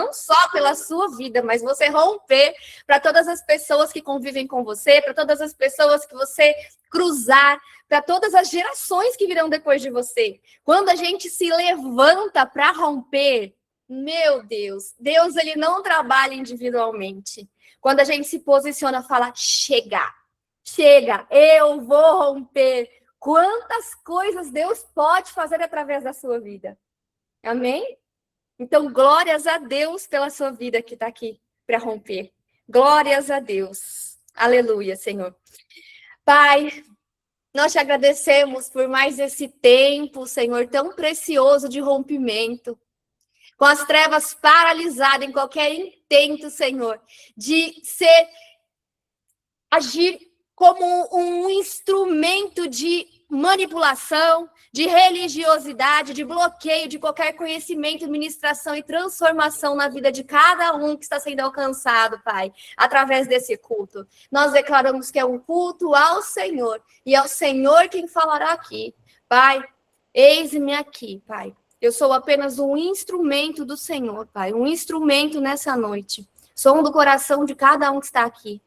não só pela sua vida, mas você romper para todas as pessoas que convivem com você, para todas as pessoas que você cruzar, para todas as gerações que virão depois de você. Quando a gente se levanta para romper, meu Deus, Deus ele não trabalha individualmente. Quando a gente se posiciona, fala, chega, eu vou romper. Quantas coisas Deus pode fazer através da sua vida. Amém? Então, glórias a Deus pela sua vida que está aqui para romper. Glórias a Deus. Aleluia, Senhor. Pai, nós te agradecemos por mais esse tempo, Senhor, tão precioso de rompimento. Com as trevas paralisadas em qualquer intento, Senhor, de agir como um instrumento de manipulação, de religiosidade, de bloqueio de qualquer conhecimento, ministração e transformação na vida de cada um que está sendo alcançado, Pai, através desse culto. Nós declaramos que é um culto ao Senhor, e é o Senhor quem falará aqui. Pai, eis-me aqui, Pai. Eu sou apenas um instrumento do Senhor, Pai, um instrumento nessa noite. Som do coração de cada um que está aqui.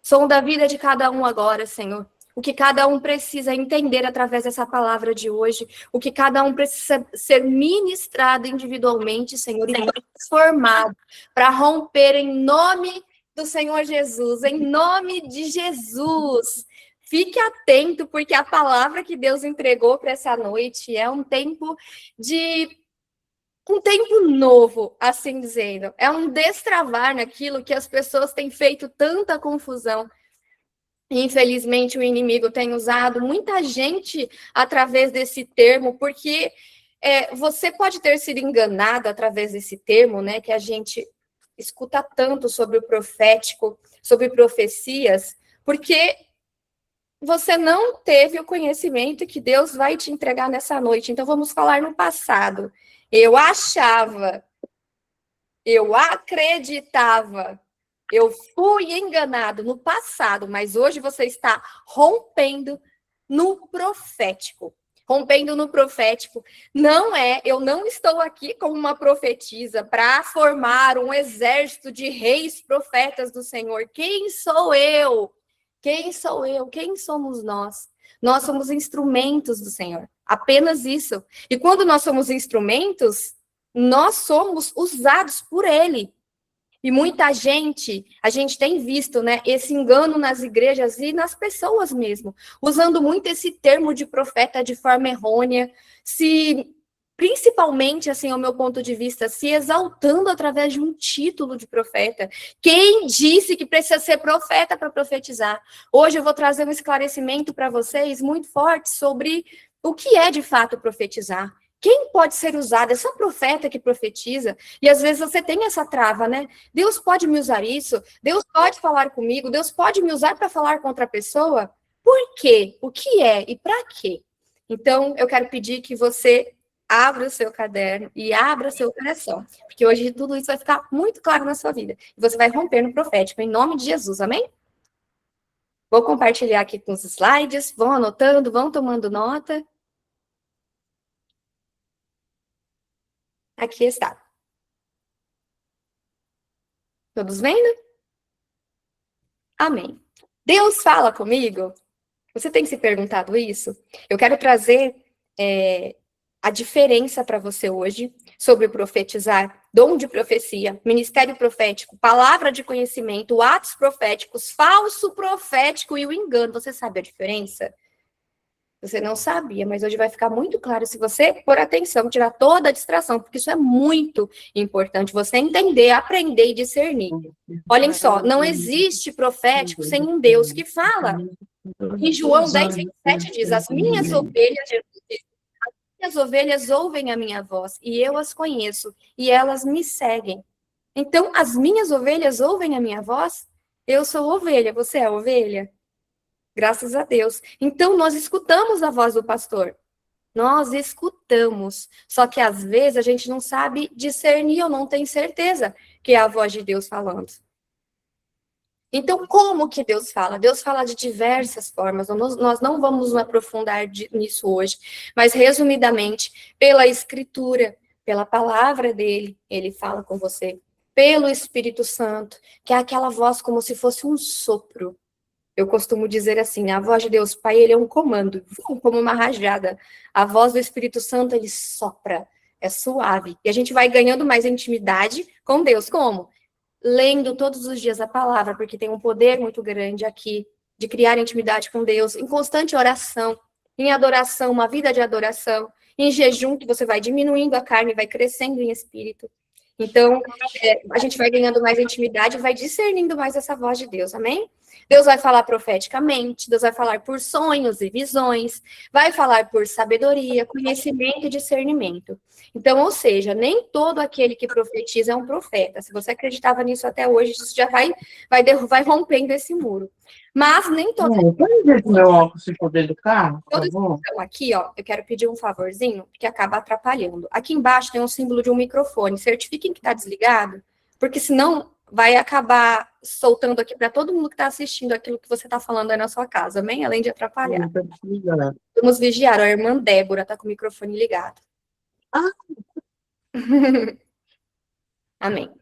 Som da vida de cada um agora, Senhor. O que cada um precisa entender através dessa palavra de hoje. O que cada um precisa ser ministrado individualmente, Senhor, e transformado para romper em nome do Senhor Jesus. Em nome de Jesus. Fique atento, porque a palavra que Deus entregou para essa noite é um tempo novo, assim dizendo. É um destravar naquilo que as pessoas têm feito tanta confusão. Infelizmente, o inimigo tem usado muita gente através desse termo, porque você pode ter sido enganado através desse termo, né? Que a gente escuta tanto sobre o profético, sobre profecias, porque você não teve o conhecimento que Deus vai te entregar nessa noite. Então, vamos falar no passado. Eu achava, eu acreditava, eu fui enganado no passado, mas hoje você está rompendo no profético. Rompendo no profético. Eu não estou aqui como uma profetisa para formar um exército de reis profetas do Senhor. Quem sou eu? Quem sou eu? Quem somos nós? Nós somos instrumentos do Senhor. Apenas isso. E quando nós somos instrumentos, nós somos usados por Ele. E muita gente, a gente tem visto, né, esse engano nas igrejas e nas pessoas mesmo, usando muito esse termo de profeta de forma errônea, principalmente, assim, ao meu ponto de vista, se exaltando através de um título de profeta. Quem disse que precisa ser profeta para profetizar? Hoje eu vou trazer um esclarecimento para vocês muito forte sobre o que é de fato profetizar. Quem pode ser usado? É só profeta que profetiza. E às vezes você tem essa trava, né? Deus pode me usar isso? Deus pode falar comigo? Deus pode me usar para falar com outra pessoa? Por quê? O que é e para quê? Então, eu quero pedir que você abra o seu caderno e abra o seu coração, porque hoje tudo isso vai ficar muito claro na sua vida. E você vai romper no profético, em nome de Jesus, amém? Vou compartilhar aqui com os slides, vão anotando, vão tomando nota. Aqui está. Todos vendo? Amém. Deus fala comigo? Você tem se perguntado isso? Eu quero trazer a diferença para você hoje sobre profetizar, dom de profecia, ministério profético, palavra de conhecimento, atos proféticos, falso profético e o engano. Você sabe a diferença? Você não sabia, mas hoje vai ficar muito claro se você pôr atenção, tirar toda a distração, porque isso é muito importante, você entender, aprender e discernir. Olhem só, não existe profético sem um Deus que fala. Em João 10:27 diz, as minhas ovelhas ouvem a minha voz, e eu as conheço, e elas me seguem. Então, as minhas ovelhas ouvem a minha voz? Eu sou ovelha, você é ovelha? Graças a Deus. Então, nós escutamos a voz do pastor. Nós escutamos. Só que, às vezes, a gente não sabe discernir ou não tem certeza que é a voz de Deus falando. Então, como que Deus fala? Deus fala de diversas formas. Nós não vamos nos aprofundar nisso hoje. Mas, resumidamente, pela escritura, pela palavra dele, ele fala com você. Pelo Espírito Santo, que é aquela voz como se fosse um sopro. Eu costumo dizer assim, a voz de Deus Pai, ele é um comando, como uma rajada. A voz do Espírito Santo, ele sopra, é suave. E a gente vai ganhando mais intimidade com Deus. Como? Lendo todos os dias a palavra, porque tem um poder muito grande aqui de criar intimidade com Deus, em constante oração, em adoração, uma vida de adoração, em jejum, que você vai diminuindo a carne, vai crescendo em espírito. Então, a gente vai ganhando mais intimidade, vai discernindo mais essa voz de Deus, amém? Deus vai falar profeticamente, Deus vai falar por sonhos e visões, vai falar por sabedoria, conhecimento e discernimento. Então, ou seja, nem todo aquele que profetiza é um profeta. Se você acreditava nisso até hoje, isso já vai rompendo esse muro. Mas nem todo. Pode ver o meu óculos se for dentro do carro, por Todos favor? estão aqui, ó, eu quero pedir um favorzinho, porque acaba atrapalhando. Aqui embaixo tem um símbolo de um microfone. Certifiquem que está desligado, porque senão vai acabar soltando aqui para todo mundo que está assistindo aquilo que você está falando aí na sua casa, amém? Além de atrapalhar. Vamos vigiar. A irmã Débora está com o microfone ligado. Ah. Amém.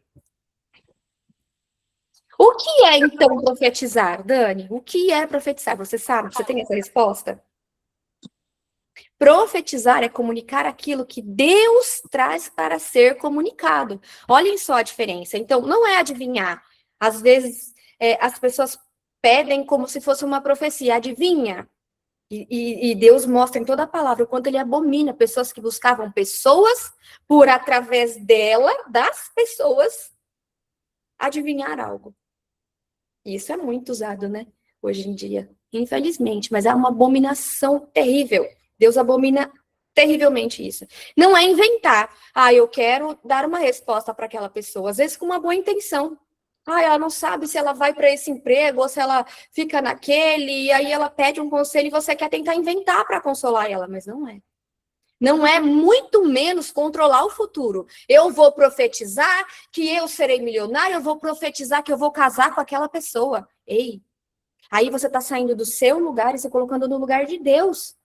O que é, então, profetizar, Dani? O que é profetizar? Você sabe? Você tem essa resposta? Profetizar é comunicar aquilo que Deus traz para ser comunicado. Olhem só a diferença. Então, não é adivinhar. Às vezes, as pessoas pedem como se fosse uma profecia. Adivinha? E Deus mostra em toda a palavra o quanto ele abomina pessoas que buscavam pessoas por, através dela, das pessoas, adivinhar algo. Isso é muito usado, né? Hoje em dia, infelizmente. Mas é uma abominação terrível. Deus abomina terrivelmente isso. Não é inventar. Eu quero dar uma resposta para aquela pessoa. Às vezes com uma boa intenção. Ela não sabe se ela vai para esse emprego ou se ela fica naquele. E aí ela pede um conselho e você quer tentar inventar para consolar ela. Mas não é. Não é muito menos controlar o futuro. Eu vou profetizar que eu serei milionário, eu vou profetizar que eu vou casar com aquela pessoa. Ei, aí você está saindo do seu lugar e se colocando no lugar de Deus.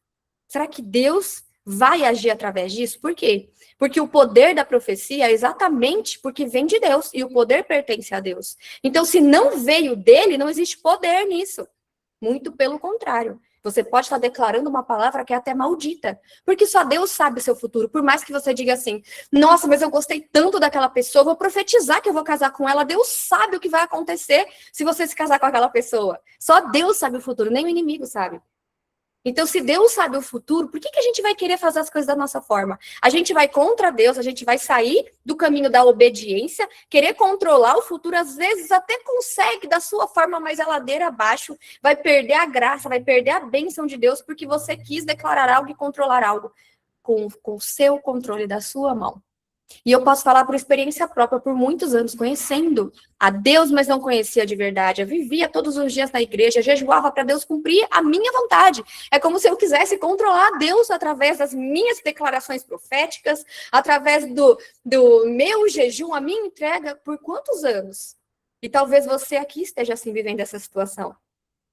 Será que Deus vai agir através disso? Por quê? Porque o poder da profecia é exatamente porque vem de Deus e o poder pertence a Deus. Então, se não veio dele, não existe poder nisso. Muito pelo contrário. Você pode estar declarando uma palavra que é até maldita, porque só Deus sabe o seu futuro. Por mais que você diga assim, nossa, mas eu gostei tanto daquela pessoa, vou profetizar que eu vou casar com ela. Deus sabe o que vai acontecer se você se casar com aquela pessoa. Só Deus sabe o futuro, nem o inimigo sabe. Então, se Deus sabe o futuro, por que a gente vai querer fazer as coisas da nossa forma? A gente vai contra Deus, a gente vai sair do caminho da obediência, querer controlar o futuro, às vezes até consegue da sua forma, mas é ladeira abaixo, vai perder a graça, vai perder a bênção de Deus, porque você quis declarar algo e controlar algo com o seu controle da sua mão. E eu posso falar por experiência própria, por muitos anos, conhecendo a Deus, mas não conhecia de verdade. Eu vivia todos os dias na igreja, jejuava para Deus cumprir a minha vontade. É como se eu quisesse controlar Deus através das minhas declarações proféticas, através do meu jejum, a minha entrega, por quantos anos? E talvez você aqui esteja assim vivendo essa situação.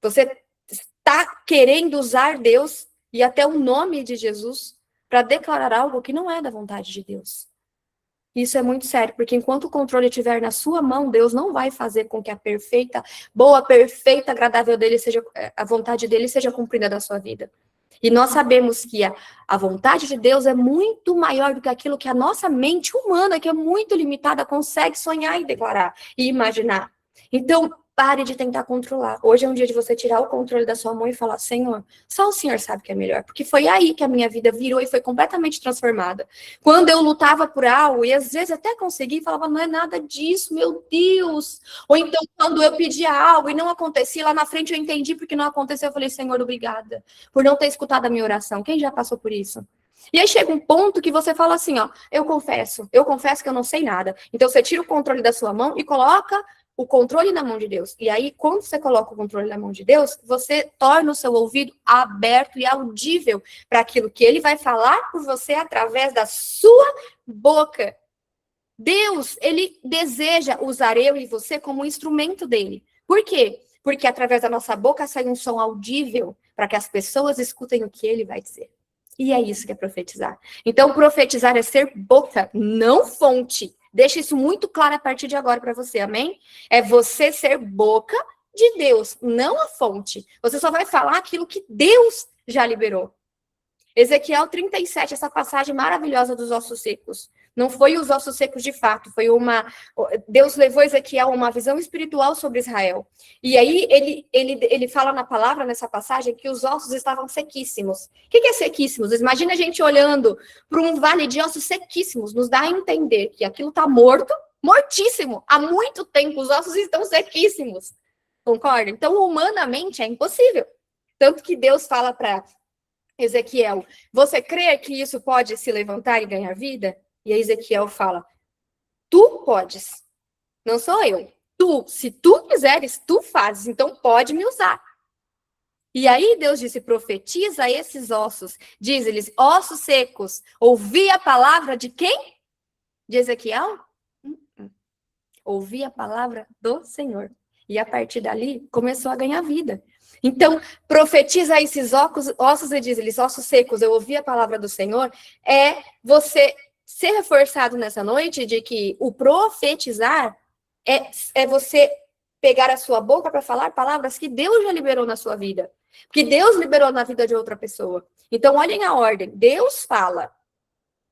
Você está querendo usar Deus e até o nome de Jesus para declarar algo que não é da vontade de Deus. Isso é muito sério, porque enquanto o controle estiver na sua mão, Deus não vai fazer com que a boa, perfeita, agradável dele a vontade dele seja cumprida na sua vida. E nós sabemos que a vontade de Deus é muito maior do que aquilo que a nossa mente humana, que é muito limitada, consegue sonhar e declarar e imaginar. Então, pare de tentar controlar. Hoje é um dia de você tirar o controle da sua mão e falar, Senhor, só o Senhor sabe o que é melhor. Porque foi aí que a minha vida virou e foi completamente transformada. Quando eu lutava por algo, e às vezes até consegui, e falava, não é nada disso, meu Deus. Ou então, quando eu pedia algo e não acontecia, lá na frente eu entendi porque não aconteceu, eu falei, Senhor, obrigada por não ter escutado a minha oração. Quem já passou por isso? E aí chega um ponto que você fala assim, eu confesso que eu não sei nada. Então você tira o controle da sua mão e coloca o controle na mão de Deus. E aí, quando você coloca o controle na mão de Deus, você torna o seu ouvido aberto e audível para aquilo que ele vai falar por você através da sua boca. Deus, ele deseja usar eu e você como instrumento dele. Por quê? Porque através da nossa boca sai um som audível para que as pessoas escutem o que ele vai dizer. E é isso que é profetizar. Então, profetizar é ser boca, não fonte. Deixa isso muito claro a partir de agora para você, amém? É você ser boca de Deus, não a fonte. Você só vai falar aquilo que Deus já liberou. Ezequiel 37, essa passagem maravilhosa dos ossos secos. Não foi os ossos secos de fato, foi uma... Deus levou Ezequiel a uma visão espiritual sobre Israel. E aí ele fala na palavra, nessa passagem, que os ossos estavam sequíssimos. O que é sequíssimos? Imagina a gente olhando para um vale de ossos sequíssimos, nos dá a entender que aquilo está morto, mortíssimo. Há muito tempo os ossos estão sequíssimos. Concorda? Então, humanamente, é impossível. Tanto que Deus fala para Ezequiel, você crê que isso pode se levantar e ganhar vida? E aí Ezequiel fala, tu podes, não sou eu. Tu, se tu quiseres, tu fazes, então pode me usar. E aí Deus disse, profetiza esses ossos, diz-lhes, ossos secos, ouvi a palavra de quem? De Ezequiel? Ouvi a palavra do Senhor. E a partir dali, começou a ganhar vida. Então, profetiza esses ossos e diz-lhes, ossos secos, eu ouvi a palavra do Senhor, é você ser reforçado nessa noite de que o profetizar é você pegar a sua boca para falar palavras que Deus já liberou na sua vida, que Deus liberou na vida de outra pessoa. Então, olhem a ordem. Deus fala,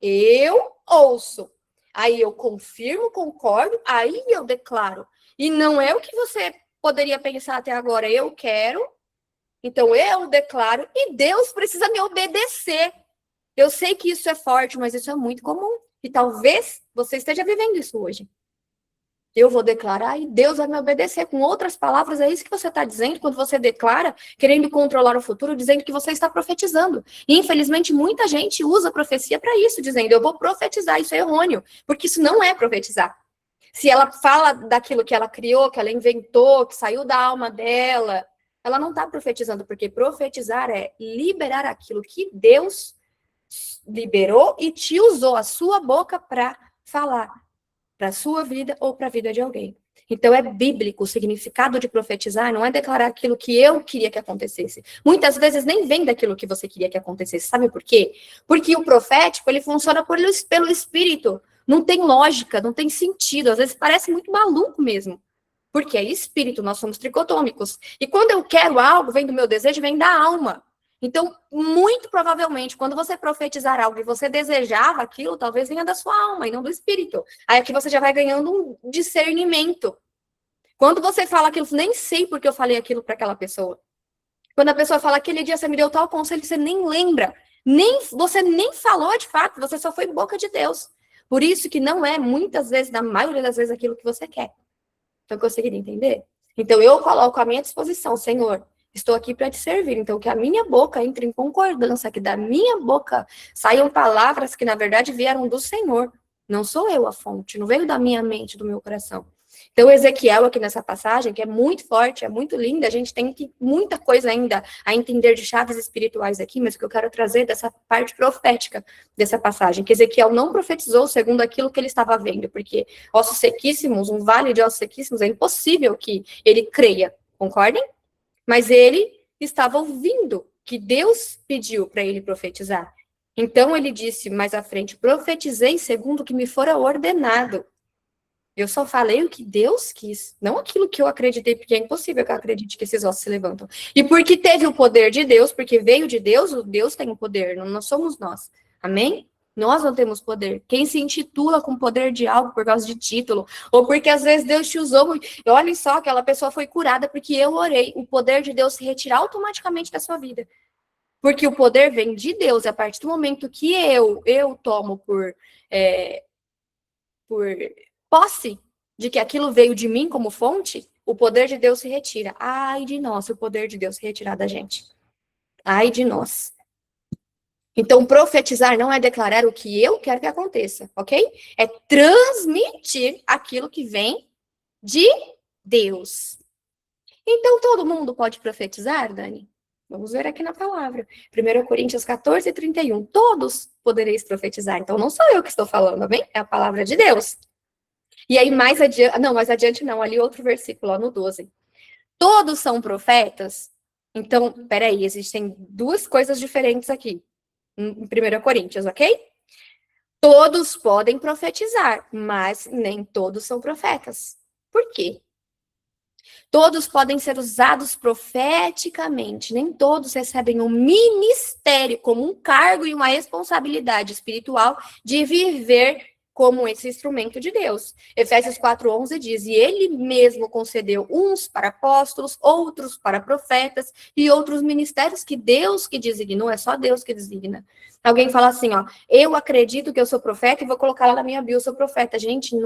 eu ouço, aí eu confirmo, concordo, aí eu declaro. E não é o que você poderia pensar até agora, eu quero, então eu declaro, e Deus precisa me obedecer. Eu sei que isso é forte, mas isso é muito comum. E talvez você esteja vivendo isso hoje. Eu vou declarar e Deus vai me obedecer. Com outras palavras, é isso que você está dizendo quando você declara, querendo controlar o futuro, dizendo que você está profetizando. E, infelizmente, muita gente usa a profecia para isso, dizendo, eu vou profetizar. Isso é errôneo, porque isso não é profetizar. Se ela fala daquilo que ela criou, que ela inventou, que saiu da alma dela, ela não está profetizando, porque profetizar é liberar aquilo que Deus liberou e te usou a sua boca para falar para a sua vida ou para a vida de alguém. Então, é bíblico. O significado de profetizar não é declarar aquilo que eu queria que acontecesse. Muitas vezes nem vem daquilo que você queria que acontecesse. Sabe por quê? Porque o profético, ele funciona pelo Espírito. Não tem lógica, não tem sentido. Às vezes parece muito maluco mesmo. Porque é espírito, nós somos tricotômicos. E quando eu quero algo, vem do meu desejo, vem da alma. Então, muito provavelmente, quando você profetizar algo e você desejava aquilo, talvez venha da sua alma e não do espírito. Aí aqui você já vai ganhando um discernimento. Quando você fala aquilo, nem sei porque eu falei aquilo para aquela pessoa. Quando a pessoa fala, aquele dia você me deu tal conselho, você nem lembra. Você nem falou de fato, você só foi boca de Deus. Por isso que não é, muitas vezes, na maioria das vezes, aquilo que você quer. Então, conseguiram entender? Então, eu coloco à minha disposição, Senhor, estou aqui para te servir. Então, que a minha boca entre em concordância, que da minha boca saiam palavras que, na verdade, vieram do Senhor. Não sou eu a fonte, não veio da minha mente, do meu coração. Então, Ezequiel, aqui nessa passagem, que é muito forte, é muito linda, a gente tem muita coisa ainda a entender de chaves espirituais aqui, mas o que eu quero trazer dessa parte profética dessa passagem, que Ezequiel não profetizou segundo aquilo que ele estava vendo, porque ossos sequíssimos, um vale de ossos sequíssimos, é impossível que ele creia, concordem? Mas ele estava ouvindo que Deus pediu para ele profetizar. Então, ele disse mais à frente, profetizei segundo o que me fora ordenado. Eu só falei o que Deus quis, não aquilo que eu acreditei, porque é impossível que eu acredite que esses ossos se levantam. E porque teve o poder de Deus, porque veio de Deus, o Deus tem o poder, não somos nós. Amém? Nós não temos poder. Quem se intitula com poder de algo por causa de título, ou porque às vezes Deus te usou, e olhem só, aquela pessoa foi curada porque eu orei, o poder de Deus se retira automaticamente da sua vida. Porque o poder vem de Deus, a partir do momento que eu tomo por posse de que aquilo veio de mim como fonte, o poder de Deus se retira. Ai de nós, se o poder de Deus se retirar da gente. Ai de nós. Então, profetizar não é declarar o que eu quero que aconteça, ok? É transmitir aquilo que vem de Deus. Então, todo mundo pode profetizar, Dani? Vamos ver aqui na palavra. 1 Coríntios 14, 31. Todos podereis profetizar. Então, não sou eu que estou falando, bem? É a palavra de Deus. E aí, mais adiante não, ali outro versículo, ó, no 12. Todos são profetas? Então, peraí, existem duas coisas diferentes aqui. em 1 Coríntios, ok? Todos podem profetizar, mas nem todos são profetas. Por quê? Todos podem ser usados profeticamente, nem todos recebem um ministério como um cargo e uma responsabilidade espiritual de viver como esse instrumento de Deus. Efésios 4:11 diz, e ele mesmo concedeu uns para apóstolos, outros para profetas e outros ministérios que Deus que designou, é só Deus que designa. Alguém fala assim, ó, eu acredito que eu sou profeta e vou colocar lá na minha bio, eu sou profeta. Gente,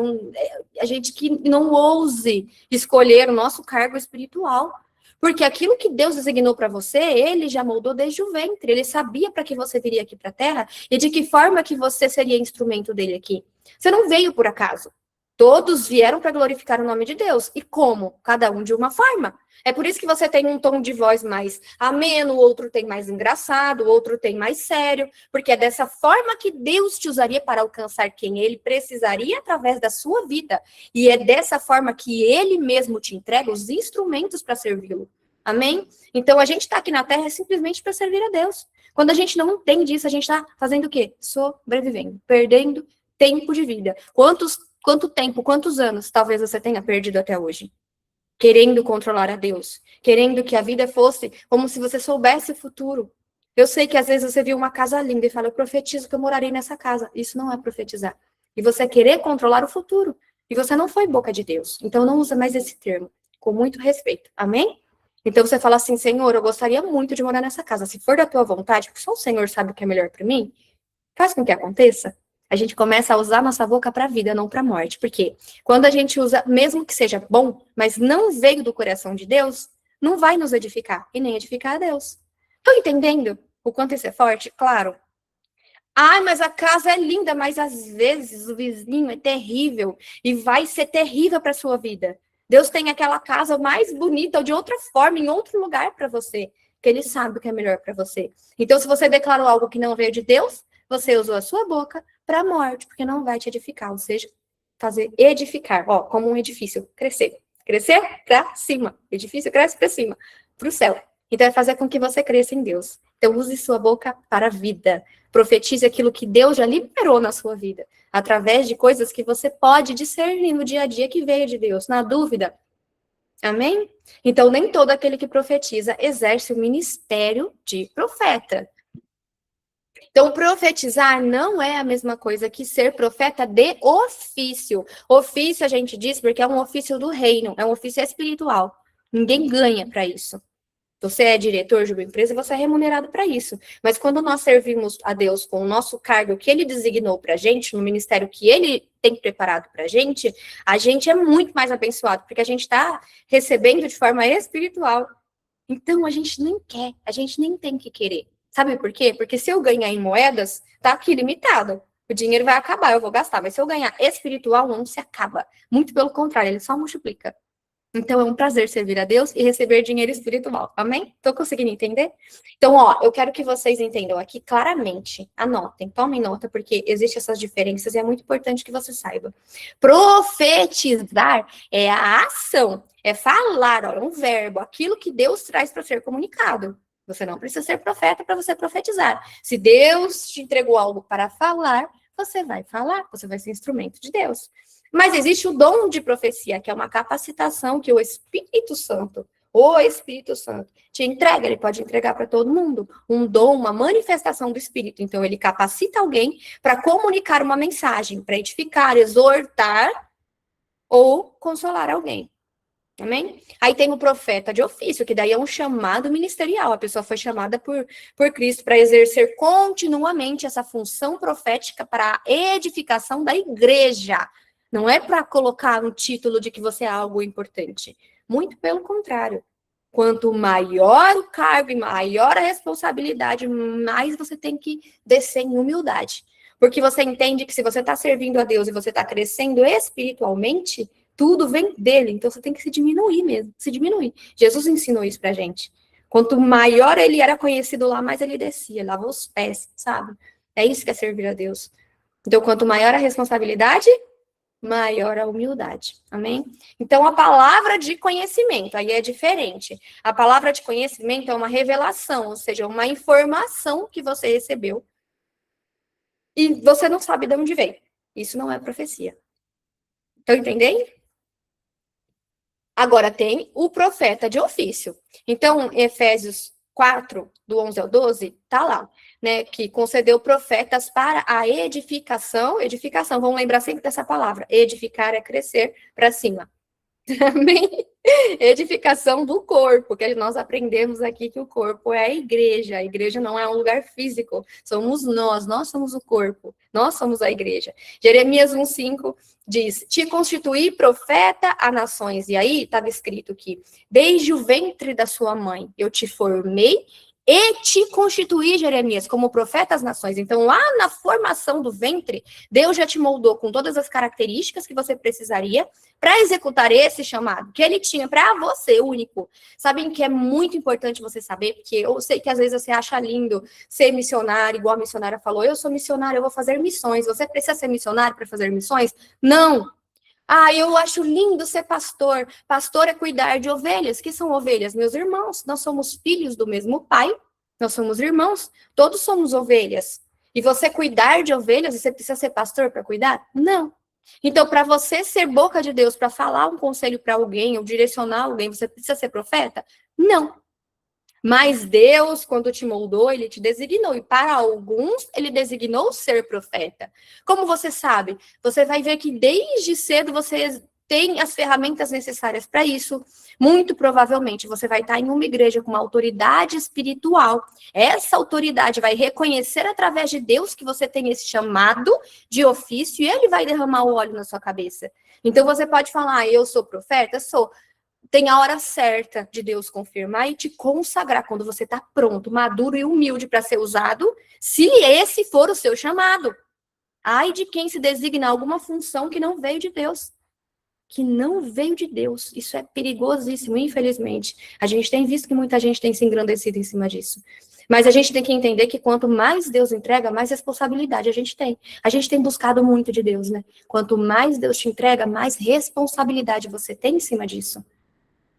a gente que não ouse escolher o nosso cargo espiritual. Porque aquilo que Deus designou para você, ele já moldou desde o ventre. Ele sabia para que você viria aqui para a Terra e de que forma que você seria instrumento dele aqui. Você não veio por acaso. Todos vieram para glorificar o nome de Deus. E como? Cada um de uma forma. É por isso que você tem um tom de voz mais ameno, o outro tem mais engraçado, o outro tem mais sério, porque é dessa forma que Deus te usaria para alcançar quem ele precisaria através da sua vida. E é dessa forma que ele mesmo te entrega os instrumentos para servi-lo. Amém? Então, a gente está aqui na Terra simplesmente para servir a Deus. Quando a gente não entende isso, a gente está fazendo o quê? Sobrevivendo, perdendo tempo de vida. Quanto tempo, quantos anos talvez você tenha perdido até hoje? Querendo controlar a Deus, querendo que a vida fosse como se você soubesse o futuro. Eu sei que às vezes você viu uma casa linda e fala, eu profetizo que eu morarei nessa casa. Isso não é profetizar. E você é querer controlar o futuro. E você não foi boca de Deus. Então não usa mais esse termo, com muito respeito. Amém? Então você fala assim, Senhor, eu gostaria muito de morar nessa casa. Se for da tua vontade, porque só o Senhor sabe o que é melhor para mim, faz com que aconteça. A gente começa a usar nossa boca para a vida, não para a morte. Porque quando a gente usa, mesmo que seja bom, mas não veio do coração de Deus, não vai nos edificar e nem edificar a Deus. Estão entendendo o quanto isso é forte? Claro. Ai, mas a casa é linda, mas às vezes o vizinho é terrível e vai ser terrível para a sua vida. Deus tem aquela casa mais bonita ou de outra forma, em outro lugar para você, que ele sabe o que é melhor para você. Então, se você declarou algo que não veio de Deus, você usou a sua boca para a morte, porque não vai te edificar, ou seja, fazer edificar, ó, como um edifício, crescer para cima, edifício cresce para cima, para o céu. Então é fazer com que você cresça em Deus. Então use sua boca para a vida, profetize aquilo que Deus já liberou na sua vida, através de coisas que você pode discernir no dia a dia que veio de Deus, na dúvida. Amém? Então nem todo aquele que profetiza exerce o ministério de profeta. Então, profetizar não é a mesma coisa que ser profeta de ofício. Ofício, a gente diz, porque é um ofício do reino, é um ofício espiritual. Ninguém ganha para isso. Você é diretor de uma empresa, você é remunerado para isso. Mas quando nós servimos a Deus com o nosso cargo que ele designou para a gente, no ministério que ele tem preparado para a gente é muito mais abençoado, porque a gente está recebendo de forma espiritual. Então, a gente nem quer, a gente nem tem que querer. Sabe por quê? Porque se eu ganhar em moedas, tá aqui limitado. O dinheiro vai acabar, eu vou gastar. Mas se eu ganhar espiritual, não se acaba. Muito pelo contrário, ele só multiplica. Então, é um prazer servir a Deus e receber dinheiro espiritual. Amém? Tô conseguindo entender? Então, ó, eu quero que vocês entendam aqui claramente. Anotem, tomem nota, porque existem essas diferenças e é muito importante que você saiba. Profetizar é a ação, é falar, ó, é um verbo, aquilo que Deus traz para ser comunicado. Você não precisa ser profeta para você profetizar. Se Deus te entregou algo para falar, você vai falar, você vai ser instrumento de Deus. Mas existe o dom de profecia, que é uma capacitação que o Espírito Santo te entrega, ele pode entregar para todo mundo. Um dom, uma manifestação do Espírito. Então, ele capacita alguém para comunicar uma mensagem, para edificar, exortar ou consolar alguém. Amém? Aí tem o profeta de ofício, que daí é um chamado ministerial. A pessoa foi chamada por Cristo para exercer continuamente essa função profética para a edificação da igreja. Não é para colocar um título de que você é algo importante. Muito pelo contrário. Quanto maior o cargo e maior a responsabilidade, mais você tem que descer em humildade. Porque você entende que se você está servindo a Deus e você está crescendo espiritualmente, tudo vem dele, então você tem que se diminuir mesmo, se diminuir. Jesus ensinou isso pra gente. Quanto maior ele era conhecido lá, mais ele descia, lavou os pés, sabe? É isso que é servir a Deus. Então, quanto maior a responsabilidade, maior a humildade. Amém? Então, a palavra de conhecimento, aí é diferente. A palavra de conhecimento é uma revelação, ou seja, uma informação que você recebeu e você não sabe de onde veio. Isso não é profecia. Estão entendendo? Agora tem o profeta de ofício. Então, Efésios 4, do 11 ao 12, tá lá, né, que concedeu profetas para a edificação, vamos lembrar sempre dessa palavra, edificar é crescer para cima. Amém? Edificação do corpo, que nós aprendemos aqui que o corpo é a igreja não é um lugar físico, somos nós somos o corpo, nós somos a igreja. Jeremias 1,5 diz, te constituí profeta a nações, e aí estava escrito que, desde o ventre da sua mãe, eu te formei, e te constituí, Jeremias, como profeta às nações. Então, lá na formação do ventre, Deus já te moldou com todas as características que você precisaria para executar esse chamado que ele tinha para você, único. Sabem que é muito importante você saber, porque eu sei que às vezes você acha lindo ser missionário, igual a missionária falou, eu sou missionária, eu vou fazer missões. Você precisa ser missionário para fazer missões? Não! Ah, eu acho lindo ser pastor. Pastor é cuidar de ovelhas. Que são ovelhas? Meus irmãos. Nós somos filhos do mesmo pai. Nós somos irmãos. Todos somos ovelhas. E você cuidar de ovelhas, você precisa ser pastor para cuidar? Não. Então, para você ser boca de Deus, para falar um conselho para alguém, ou direcionar alguém, você precisa ser profeta? Não. Mas Deus, quando te moldou, ele te designou. E para alguns, ele designou ser profeta. Como você sabe? Você vai ver que desde cedo você tem as ferramentas necessárias para isso. Muito provavelmente você vai estar em uma igreja com uma autoridade espiritual. Essa autoridade vai reconhecer através de Deus que você tem esse chamado de ofício e ele vai derramar o óleo na sua cabeça. Então você pode falar, eu sou profeta? Sou. Tem a hora certa de Deus confirmar e te consagrar quando você está pronto, maduro e humilde para ser usado, se esse for o seu chamado. Ai de quem se designa alguma função que não veio de Deus. Que não veio de Deus. Isso é perigosíssimo, infelizmente. A gente tem visto que muita gente tem se engrandecido em cima disso. Mas a gente tem que entender que quanto mais Deus entrega, mais responsabilidade a gente tem. A gente tem buscado muito de Deus, né? Quanto mais Deus te entrega, mais responsabilidade você tem em cima disso.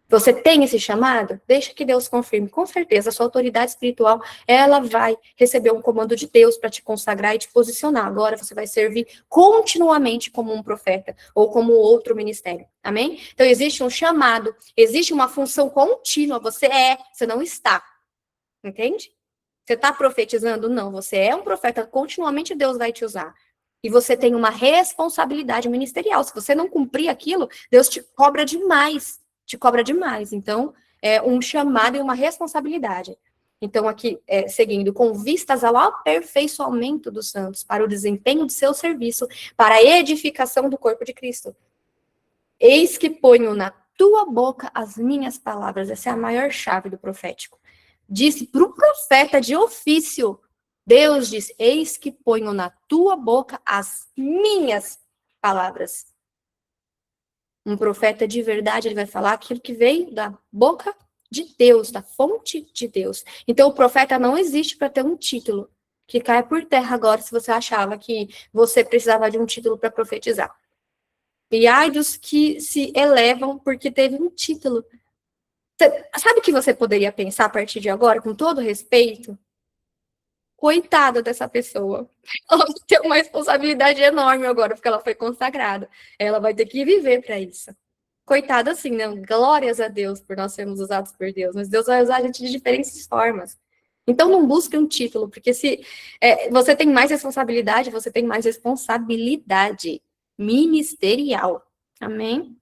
Você tem esse chamado? Deixa que Deus confirme. Com certeza, a sua autoridade espiritual, ela vai receber um comando de Deus para te consagrar e te posicionar. Agora você vai servir continuamente como um profeta ou como outro ministério. Amém? Então, existe um chamado, existe uma função contínua. Você não está. Entende? Você está profetizando? Não, você é um profeta. Continuamente Deus vai te usar. E você tem uma responsabilidade ministerial. Se você não cumprir aquilo, Deus te cobra demais. Então, é um chamado e uma responsabilidade. Então, aqui, seguindo, com vistas ao aperfeiçoamento dos santos, para o desempenho de seu serviço, para a edificação do corpo de Cristo. Eis que ponho na tua boca as minhas palavras. Essa é a maior chave do profético. Disse para o profeta de ofício, Deus diz, eis que ponho na tua boca as minhas palavras. Um profeta de verdade, ele vai falar aquilo que veio da boca de Deus, da fonte de Deus. Então, o profeta não existe para ter um título que cai por terra agora, se você achava que você precisava de um título para profetizar. E ai dos que se elevam porque teve um título. Sabe o que você poderia pensar a partir de agora, com todo respeito? Coitada dessa pessoa. Ela vai ter uma responsabilidade enorme agora, porque ela foi consagrada. Ela vai ter que viver para isso. Coitada assim, né? Glórias a Deus por nós sermos usados por Deus, mas Deus vai usar a gente de diferentes formas. Então não busque um título, porque se você tem mais responsabilidade, você tem mais responsabilidade ministerial. Amém?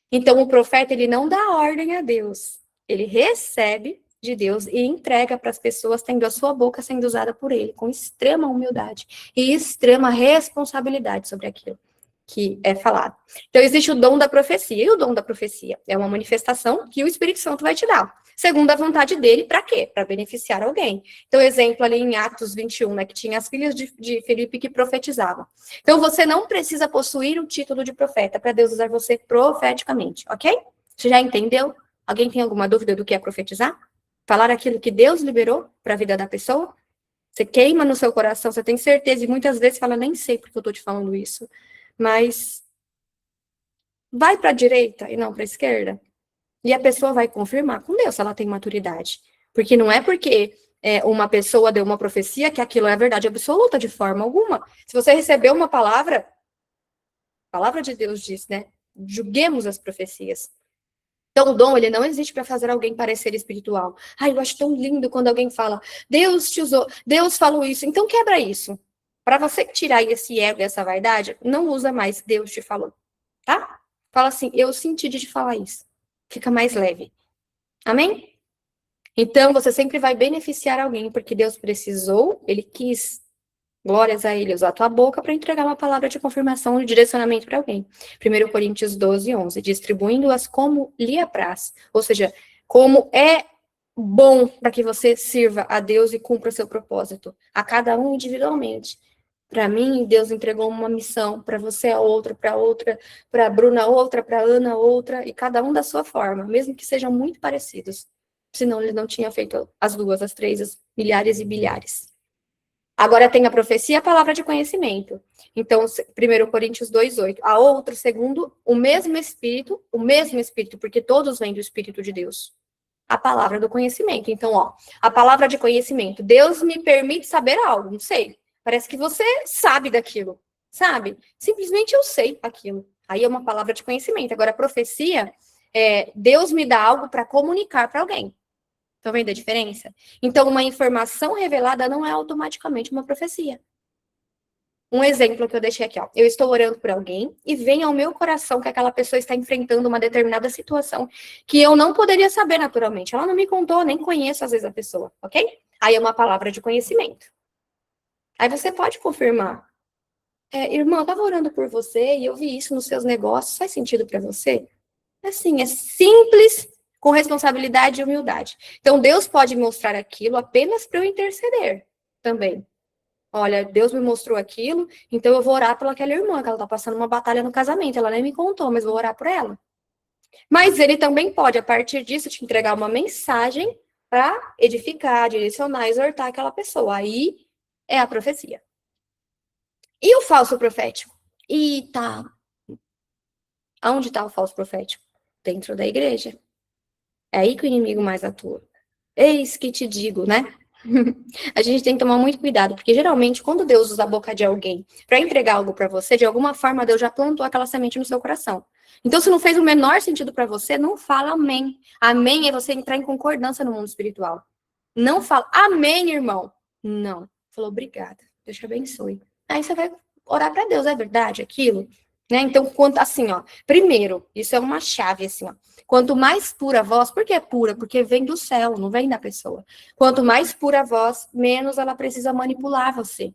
Então o profeta, ele não dá ordem a Deus, ele recebe de Deus e entrega para as pessoas, tendo a sua boca sendo usada por ele, com extrema humildade e extrema responsabilidade sobre aquilo que é falado. Então, existe o dom da profecia, e o dom da profecia é uma manifestação que o Espírito Santo vai te dar, segundo a vontade dele, para quê? Para beneficiar alguém. Então, exemplo ali em Atos 21, né, que tinha as filhas de Filipe que profetizavam. Então, você não precisa possuir o título de profeta para Deus usar você profeticamente, ok? Você já entendeu? Alguém tem alguma dúvida do que é profetizar? Falar aquilo que Deus liberou para a vida da pessoa? Você queima no seu coração, você tem certeza, e muitas vezes fala, nem sei porque eu estou te falando isso. Mas vai para a direita e não para a esquerda. E a pessoa vai confirmar com Deus se ela tem maturidade. Porque não é porque uma pessoa deu uma profecia, que aquilo é verdade absoluta, de forma alguma. Se você recebeu uma palavra, a palavra de Deus diz, né? Julguemos as profecias. Então, o dom, ele não existe para fazer alguém parecer espiritual. Ai, eu acho tão lindo quando alguém fala, Deus te usou, Deus falou isso. Então, quebra isso. Para você tirar esse ego, essa vaidade, não usa mais Deus te falou, tá? Fala assim, eu senti de te falar isso. Fica mais leve. Amém? Então, você sempre vai beneficiar alguém, porque Deus precisou, ele quis, glórias a ele, usar a tua boca para entregar uma palavra de confirmação e direcionamento para alguém. 1 Coríntios 12, 11, distribuindo-as como lhe apraz, ou seja, como é bom para que você sirva a Deus e cumpra seu propósito, a cada um individualmente. Para mim, Deus entregou uma missão, para você a outra, para a Bruna outra, para a Ana outra, e cada um da sua forma, mesmo que sejam muito parecidos. Senão ele não tinha feito as duas, as três, as milhares e bilhares. Agora tem a profecia e a palavra de conhecimento. Então, 1 Coríntios 2:8. A outro, segundo o mesmo Espírito, porque todos vêm do Espírito de Deus. A palavra do conhecimento. Então, a palavra de conhecimento. Deus me permite saber algo, não sei. Parece que você sabe daquilo, sabe? Simplesmente eu sei aquilo. Aí é uma palavra de conhecimento. Agora, a profecia, Deus me dá algo para comunicar para alguém. Estão vendo a diferença? Então, uma informação revelada não é automaticamente uma profecia. Um exemplo que eu deixei aqui, eu estou orando por alguém e vem ao meu coração que aquela pessoa está enfrentando uma determinada situação que eu não poderia saber naturalmente. Ela não me contou, nem conheço às vezes a pessoa, ok? Aí é uma palavra de conhecimento. Aí você pode confirmar. Irmã, eu estava orando por você e eu vi isso nos seus negócios, faz sentido para você? Assim, é simples, com responsabilidade e humildade. Então, Deus pode mostrar aquilo apenas para eu interceder também. Olha, Deus me mostrou aquilo, então eu vou orar pela aquela irmã, que ela está passando uma batalha no casamento. Ela nem me contou, mas vou orar por ela. Mas ele também pode, a partir disso, te entregar uma mensagem para edificar, direcionar, exortar aquela pessoa. Aí é a profecia. E o falso profético? Aonde está o falso profético? Dentro da igreja. É aí que o inimigo mais atua. Eis que te digo, né? A gente tem que tomar muito cuidado, porque geralmente, quando Deus usa a boca de alguém para entregar algo para você, de alguma forma Deus já plantou aquela semente no seu coração. Então, se não fez o menor sentido para você, não fala amém. Amém é você entrar em concordância no mundo espiritual. Não fala amém, irmão. Não. Falou obrigada. Deus te abençoe. Aí você vai orar para Deus, é verdade aquilo? Né? Então, assim, primeiro, isso é uma chave, assim, quanto mais pura a voz, por que é pura? Porque vem do céu, não vem da pessoa. Quanto mais pura a voz, menos ela precisa manipular você.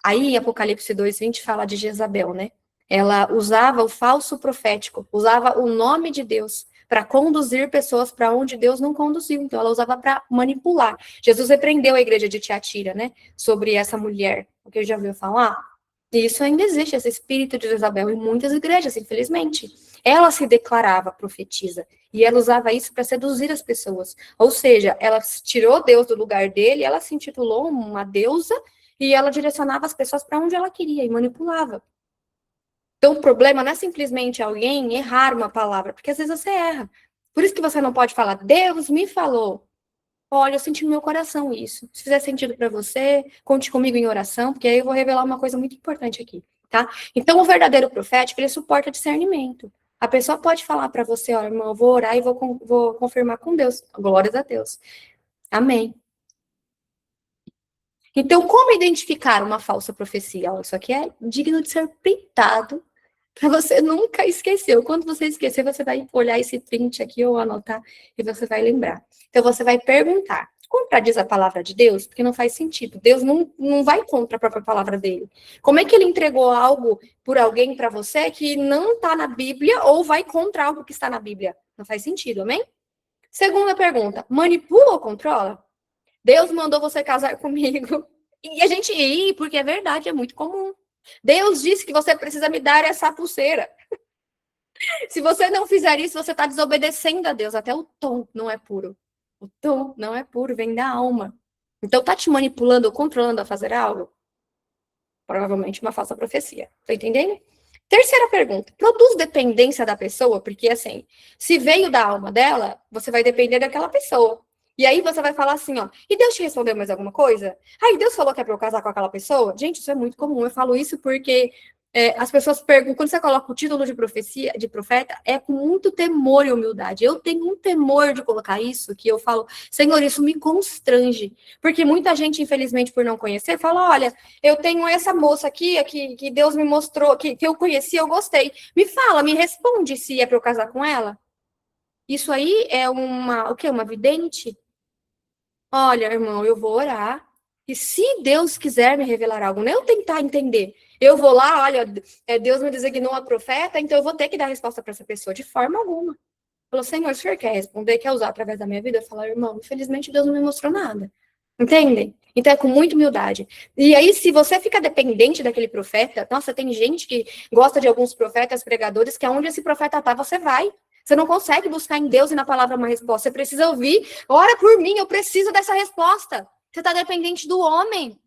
Aí, Apocalipse 2:20 fala de Jezabel, né? Ela usava o falso profético, usava o nome de Deus para conduzir pessoas para onde Deus não conduziu. Então, ela usava para manipular. Jesus repreendeu a igreja de Tiatira, né? Sobre essa mulher. O que já ouviu falar? E isso ainda existe, esse espírito de Jezabel em muitas igrejas, infelizmente. Ela se declarava profetisa e ela usava isso para seduzir as pessoas. Ou seja, ela tirou Deus do lugar dele, ela se intitulou uma deusa e ela direcionava as pessoas para onde ela queria e manipulava. Então, o problema não é simplesmente alguém errar uma palavra, porque às vezes você erra. Por isso que você não pode falar, Deus me falou. Olha, eu senti no meu coração isso. Se fizer sentido para você, conte comigo em oração, porque aí eu vou revelar uma coisa muito importante aqui, tá? Então, o verdadeiro profético, ele suporta discernimento. A pessoa pode falar para você, ó, irmão, eu vou orar e vou confirmar com Deus. Glórias a Deus. Amém. Então, como identificar uma falsa profecia? Isso aqui é digno de ser printado para você nunca esquecer. Quando você esquecer, você vai olhar esse print aqui ou anotar e você vai lembrar. Então, você vai perguntar, contradiz a palavra de Deus? Porque não faz sentido. Deus não vai contra a própria palavra dele. Como é que ele entregou algo por alguém para você que não está na Bíblia ou vai contra algo que está na Bíblia? Não faz sentido, amém? Segunda pergunta, manipula ou controla? Deus mandou você casar comigo. E a gente ri, porque é verdade, é muito comum. Deus disse que você precisa me dar essa pulseira. Se você não fizer isso, você está desobedecendo a Deus. Até o tom não é puro. O tom não é puro, vem da alma. Então, tá te manipulando ou controlando a fazer algo? Provavelmente uma falsa profecia. Tá entendendo? Terceira pergunta. Produz dependência da pessoa? Porque, assim, se veio da alma dela, você vai depender daquela pessoa. E aí você vai falar assim, ó, e Deus te respondeu mais alguma coisa? Aí Deus falou que é para eu casar com aquela pessoa? Gente, isso é muito comum. Eu falo isso porque as pessoas perguntam, quando você coloca o título de profecia, de profeta, é com muito temor e humildade. Eu tenho um temor de colocar isso, que eu falo, Senhor, isso me constrange. Porque muita gente, infelizmente, por não conhecer, fala, olha, eu tenho essa moça aqui que Deus me mostrou, que eu conheci, eu gostei. Me fala, me responde se é para eu casar com ela. Isso aí é o quê? Uma vidente? Olha, irmão, eu vou orar. E se Deus quiser me revelar algo, não eu tentar entender. Eu vou lá, olha, Deus me designou a profeta, então eu vou ter que dar resposta para essa pessoa, de forma alguma. Falou, Senhor, o senhor quer responder, quer usar através da minha vida? Eu falo, irmão, infelizmente Deus não me mostrou nada. Entendem? Então é com muita humildade. E aí, se você fica dependente daquele profeta, nossa, tem gente que gosta de alguns profetas, pregadores, que aonde esse profeta tá, você vai. Você não consegue buscar em Deus e na palavra uma resposta. Você precisa ouvir, ora por mim, eu preciso dessa resposta. Você está dependente do homem.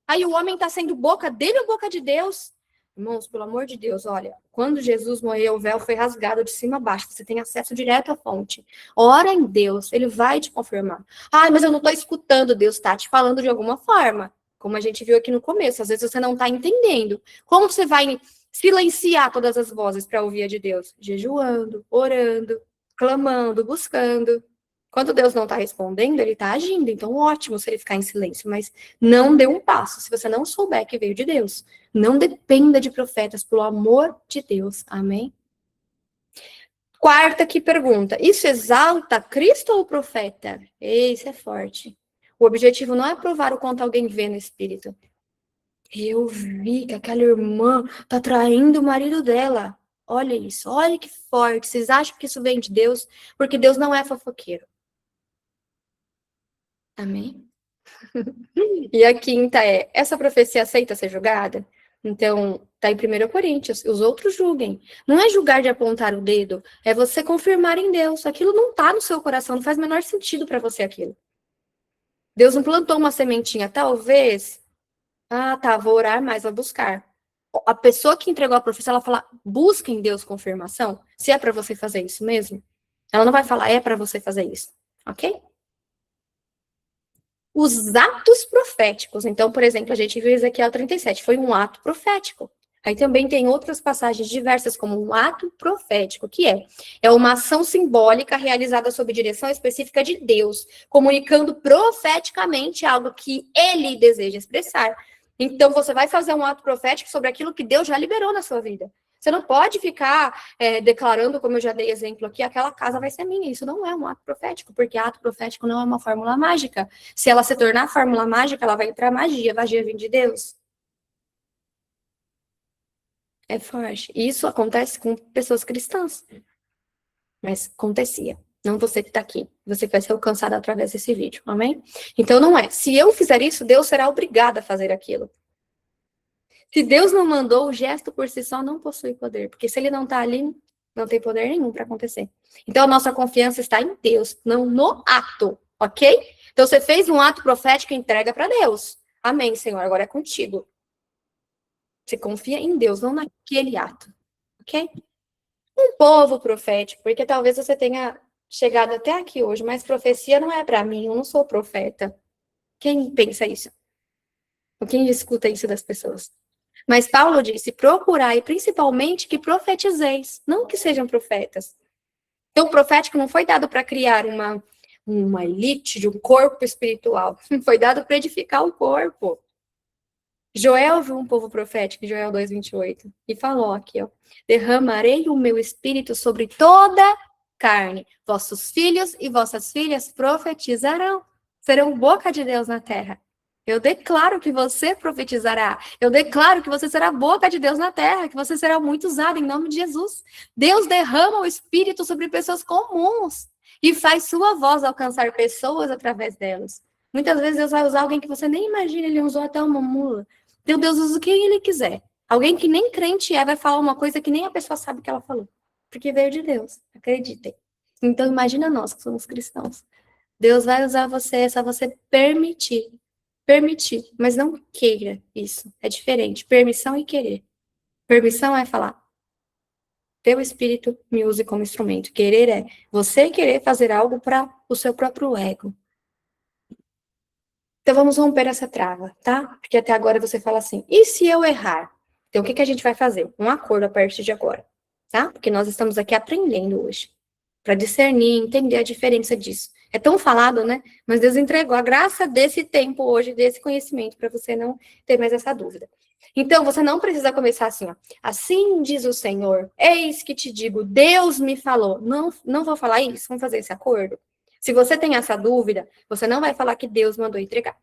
Aí o homem está sendo boca dele ou boca de Deus? Irmãos, pelo amor de Deus, olha, quando Jesus morreu, o véu foi rasgado de cima a baixo, você tem acesso direto à fonte. Ora em Deus, ele vai te confirmar. Ah, mas eu não estou escutando, Deus está te falando de alguma forma. Como a gente viu aqui no começo, às vezes você não está entendendo. Como você vai silenciar todas as vozes para ouvir a de Deus? Jejuando, orando, clamando, buscando. Quando Deus não está respondendo, ele está agindo. Então, ótimo se ele ficar em silêncio, mas não dê um passo se você não souber que veio de Deus. Não dependa de profetas, pelo amor de Deus. Amém? Quarta que pergunta: isso exalta Cristo ou o profeta? Isso é forte. O objetivo não é provar o quanto alguém vê no espírito. Eu vi que aquela irmã tá traindo o marido dela. Olha isso, olha que forte. Vocês acham que isso vem de Deus? Porque Deus não é fofoqueiro. Amém? E a quinta é, essa profecia aceita ser julgada? Então, tá em 1 Coríntios, os outros julguem. Não é julgar de apontar o dedo, é você confirmar em Deus. Aquilo não tá no seu coração, não faz o menor sentido para você aquilo. Deus não plantou uma sementinha, talvez. Ah, tá, vou orar mais, vou buscar. A pessoa que entregou a profecia, ela fala, busca em Deus confirmação, se é para você fazer isso mesmo. Ela não vai falar, é para você fazer isso, ok? Os atos proféticos. Então, por exemplo, a gente viu Ezequiel 37, foi um ato profético. Aí também tem outras passagens diversas, como um ato profético, que é uma ação simbólica realizada sob direção específica de Deus, comunicando profeticamente algo que ele deseja expressar. Então, você vai fazer um ato profético sobre aquilo que Deus já liberou na sua vida. Você não pode ficar declarando, como eu já dei exemplo aqui, aquela casa vai ser minha. Isso não é um ato profético, porque ato profético não é uma fórmula mágica. Se ela se tornar fórmula mágica, ela vai entrar magia. Magia vem de Deus. É forte. Isso acontece com pessoas cristãs. Mas acontecia. Não você que está aqui. Você que vai ser alcançado através desse vídeo. Amém? Então não é. Se eu fizer isso, Deus será obrigado a fazer aquilo. Se Deus não mandou, o gesto por si só não possui poder. Porque se ele não está ali, não tem poder nenhum para acontecer. Então a nossa confiança está em Deus, não no ato. Ok? Então você fez um ato profético e entrega para Deus. Amém, Senhor. Agora é contigo. Você confia em Deus, não naquele ato. Ok? Um povo profético, porque talvez você tenha chegado até aqui hoje, mas profecia não é para mim, eu não sou profeta. Quem pensa isso? Ou quem escuta isso das pessoas? Mas Paulo disse: procurai principalmente que profetizeis, não que sejam profetas. Então, o profético não foi dado para criar uma elite de um corpo espiritual, foi dado para edificar o corpo. Joel viu um povo profético, em Joel 2:28, e falou aqui, ó, derramarei o meu espírito sobre toda carne, vossos filhos e vossas filhas profetizarão, serão boca de Deus na terra. Eu declaro que você profetizará, eu declaro que você será boca de Deus na terra, que você será muito usado em nome de Jesus. Deus derrama o espírito sobre pessoas comuns e faz sua voz alcançar pessoas através delas. Muitas vezes Deus vai usar alguém que você nem imagina, ele usou até uma mula. Então, Deus usa quem ele quiser. Alguém que nem crente vai falar uma coisa que nem a pessoa sabe que ela falou. Porque veio de Deus, acreditem. Então, imagina nós que somos cristãos. Deus vai usar você, é só você permitir. Permitir, mas não queira isso. É diferente. Permissão e querer. Permissão é falar, teu espírito me use como instrumento. Querer é você querer fazer algo para o seu próprio ego. Então, vamos romper essa trava, tá? Porque até agora você fala assim, e se eu errar? Então, o que a gente vai fazer? Um acordo a partir de agora, tá? Porque nós estamos aqui aprendendo hoje, para discernir, entender a diferença disso. É tão falado, né? Mas Deus entregou a graça desse tempo hoje, desse conhecimento, para você não ter mais essa dúvida. Então, você não precisa começar assim, ó. Assim diz o Senhor, eis que te digo, Deus me falou. Não, não vou falar isso, vamos fazer esse acordo. Se você tem essa dúvida, você não vai falar que Deus mandou entregar.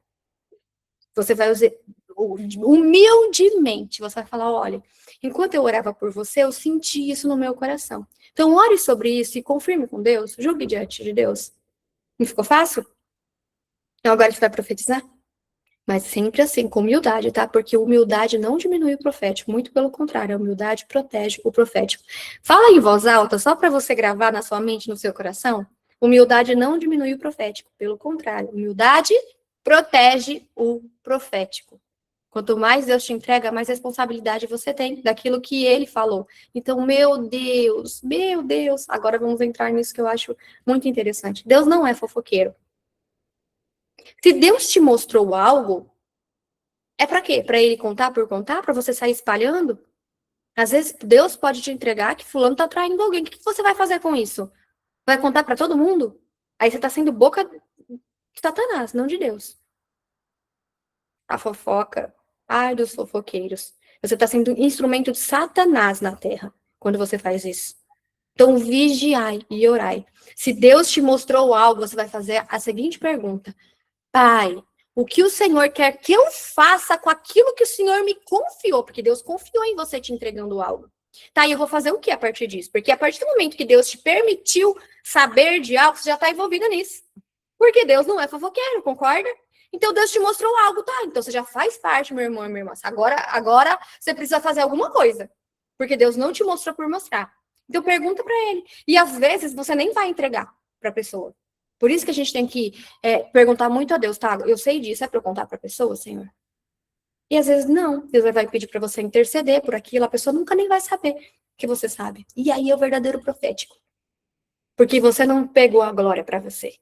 Você vai usar humildemente, você vai falar, olha, enquanto eu orava por você, eu senti isso no meu coração. Então, ore sobre isso e confirme com Deus, julgue diante de Deus. Não ficou fácil? Então, agora a gente vai profetizar? Mas sempre assim, com humildade, tá? Porque humildade não diminui o profético, muito pelo contrário, a humildade protege o profético. Fala em voz alta, só para você gravar na sua mente, no seu coração. Humildade não diminui o profético, pelo contrário, humildade protege o profético. Quanto mais Deus te entrega, mais responsabilidade você tem daquilo que ele falou. Então, meu Deus, agora vamos entrar nisso que eu acho muito interessante. Deus não é fofoqueiro. Se Deus te mostrou algo, é para quê? Para ele contar por contar? Para você sair espalhando? Às vezes, Deus pode te entregar que fulano tá traindo alguém. O que você vai fazer com isso? Vai contar para todo mundo? Aí você tá sendo boca de Satanás, não de Deus. A fofoca, ai dos fofoqueiros. Você está sendo instrumento de Satanás na terra quando você faz isso. Então, vigiai e orai. Se Deus te mostrou algo, você vai fazer a seguinte pergunta: Pai, o que o Senhor quer que eu faça com aquilo que o Senhor me confiou? Porque Deus confiou em você te entregando algo. Tá, e eu vou fazer o que a partir disso? Porque a partir do momento que Deus te permitiu saber de algo, você já está envolvida nisso. Porque Deus não é fofoqueiro, concorda? Então Deus te mostrou algo, tá? Então você já faz parte, meu irmão e minha irmã. Agora você precisa fazer alguma coisa. Porque Deus não te mostrou por mostrar. Então pergunta para ele. E às vezes você nem vai entregar para a pessoa. Por isso que a gente tem que perguntar muito a Deus, tá? Eu sei disso, é para eu contar para a pessoa, Senhor? E às vezes não. Deus vai pedir para você interceder por aquilo, a pessoa nunca nem vai saber que você sabe. E aí é o verdadeiro profético. Porque você não pegou a glória para você.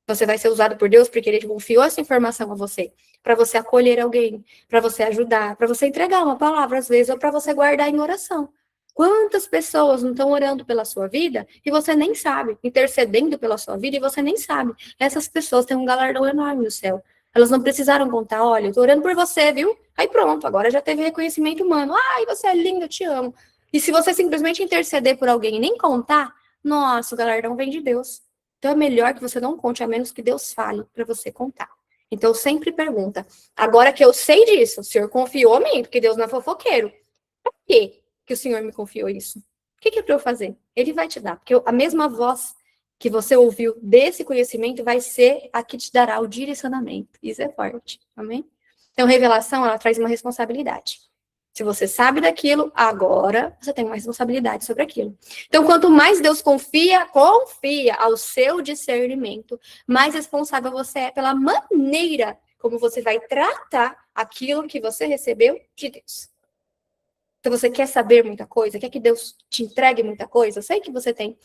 Você vai ser usado por Deus porque ele confiou essa informação a você, para você acolher alguém, para você ajudar, para você entregar uma palavra às vezes, ou para você guardar em oração. Quantas pessoas não estão orando pela sua vida e você nem sabe, intercedendo pela sua vida e você nem sabe. Essas pessoas têm um galardão enorme no céu. Elas não precisaram contar, olha, eu tô orando por você, viu? Aí pronto, agora já teve reconhecimento humano. Ai, você é lindo, eu te amo. E se você simplesmente interceder por alguém e nem contar, nossa, o galardão vem de Deus. Então é melhor que você não conte, a menos que Deus fale para você contar. Então sempre pergunta. Agora que eu sei disso, o Senhor confiou a mim, porque Deus não é fofoqueiro. Por quê que o Senhor me confiou isso? O que é para eu fazer? Ele vai te dar, porque a mesma voz que você ouviu desse conhecimento vai ser a que te dará o direcionamento. Isso é forte, amém? Então, revelação, ela traz uma responsabilidade. Se você sabe daquilo, agora você tem uma responsabilidade sobre aquilo. Então, quanto mais Deus confia ao seu discernimento, mais responsável você é pela maneira como você vai tratar aquilo que você recebeu de Deus. Então, você quer saber muita coisa? Quer que Deus te entregue muita coisa? Eu sei que você tem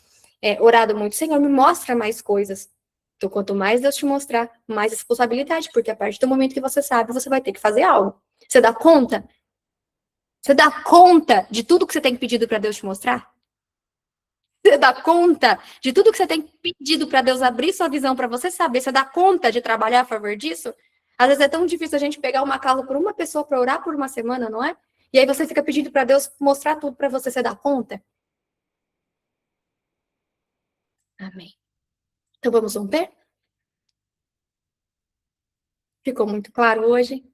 orado muito. Senhor, me mostra mais coisas. Então, quanto mais Deus te mostrar, mais responsabilidade, porque a partir do momento que você sabe, você vai ter que fazer algo. Você dá conta? Você dá conta de tudo que você tem pedido para Deus te mostrar? Você dá conta de tudo que você tem pedido para Deus abrir sua visão para você saber? Você dá conta de trabalhar a favor disso? Às vezes é tão difícil a gente pegar uma causa por uma pessoa para orar por uma semana, não é? E aí você fica pedindo para Deus mostrar tudo para você. Você dá conta? Amém. Então vamos romper? Ficou muito claro hoje?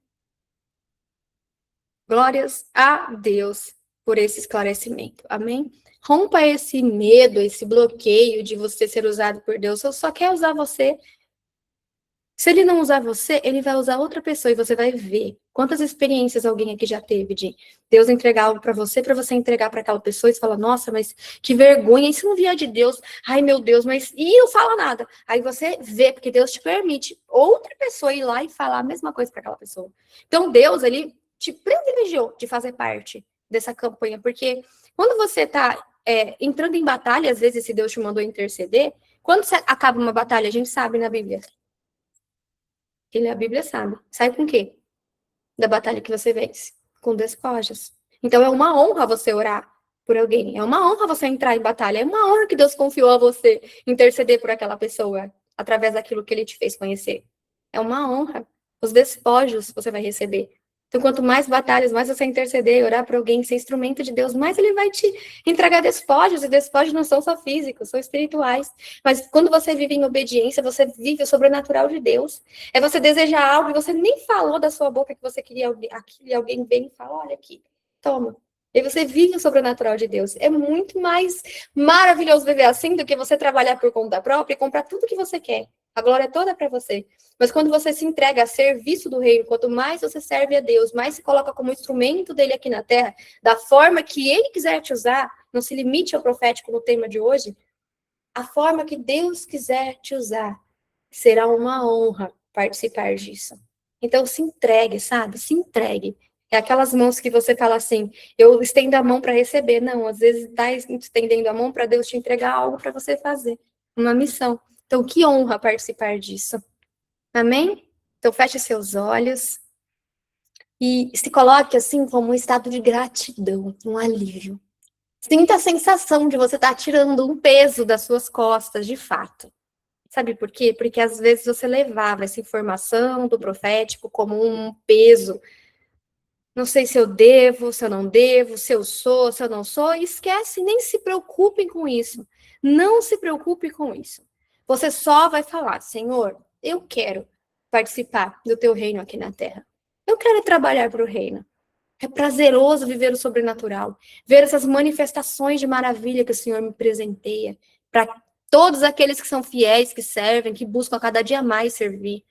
Glórias a Deus por esse esclarecimento. Amém? Rompa esse medo, esse bloqueio de você ser usado por Deus. Deus só quer usar você. Se ele não usar você, ele vai usar outra pessoa e você vai ver quantas experiências alguém aqui já teve de Deus entregar algo para você entregar para aquela pessoa e você fala, nossa, mas que vergonha, isso não vier de Deus. Ai, meu Deus, mas e não fala nada. Aí você vê, porque Deus te permite outra pessoa ir lá e falar a mesma coisa para aquela pessoa. Então, Deus, ele te privilegiou de fazer parte dessa campanha, porque quando você está entrando em batalha, às vezes, se Deus te mandou interceder, quando você acaba uma batalha, a gente sabe na Bíblia, Quem lê a Bíblia sabe. Sai com o quê? Da batalha que você vence. Com despojos. Então é uma honra você orar por alguém. É uma honra você entrar em batalha. É uma honra que Deus confiou a você interceder por aquela pessoa através daquilo que ele te fez conhecer. É uma honra. Os despojos você vai receber. Então, quanto mais batalhas, mais você interceder, orar por alguém, ser instrumento de Deus, mais ele vai te entregar despojos. E despojos não são só físicos, são espirituais. Mas quando você vive em obediência, você vive o sobrenatural de Deus. É você desejar algo e você nem falou da sua boca que você queria aquilo, e alguém vem e fala, olha aqui, toma. E você vive o sobrenatural de Deus. É muito mais maravilhoso viver assim do que você trabalhar por conta própria e comprar tudo que você quer. A glória é toda para você. Mas quando você se entrega a serviço do reino, quanto mais você serve a Deus, mais se coloca como instrumento dele aqui na terra, da forma que ele quiser te usar, não se limite ao profético no tema de hoje, a forma que Deus quiser te usar, será uma honra participar disso. Então se entregue, sabe? Se entregue. É aquelas mãos que você fala assim, eu estendo a mão para receber. Não, às vezes está estendendo a mão para Deus te entregar algo para você fazer, uma missão. Então, que honra participar disso. Amém? Então, feche seus olhos e se coloque assim como um estado de gratidão, um alívio. Sinta a sensação de você estar tirando um peso das suas costas, de fato. Sabe por quê? Porque às vezes você levava essa informação do profético como um peso. Não sei se eu devo, se eu não devo, se eu sou, se eu não sou. Esquece, nem se preocupe com isso. Não se preocupe com isso. Você só vai falar, Senhor, eu quero participar do teu reino aqui na terra. Eu quero trabalhar para o reino. É prazeroso viver o sobrenatural, ver essas manifestações de maravilha que o Senhor me presenteia, para todos aqueles que são fiéis, que servem, que buscam a cada dia mais servir.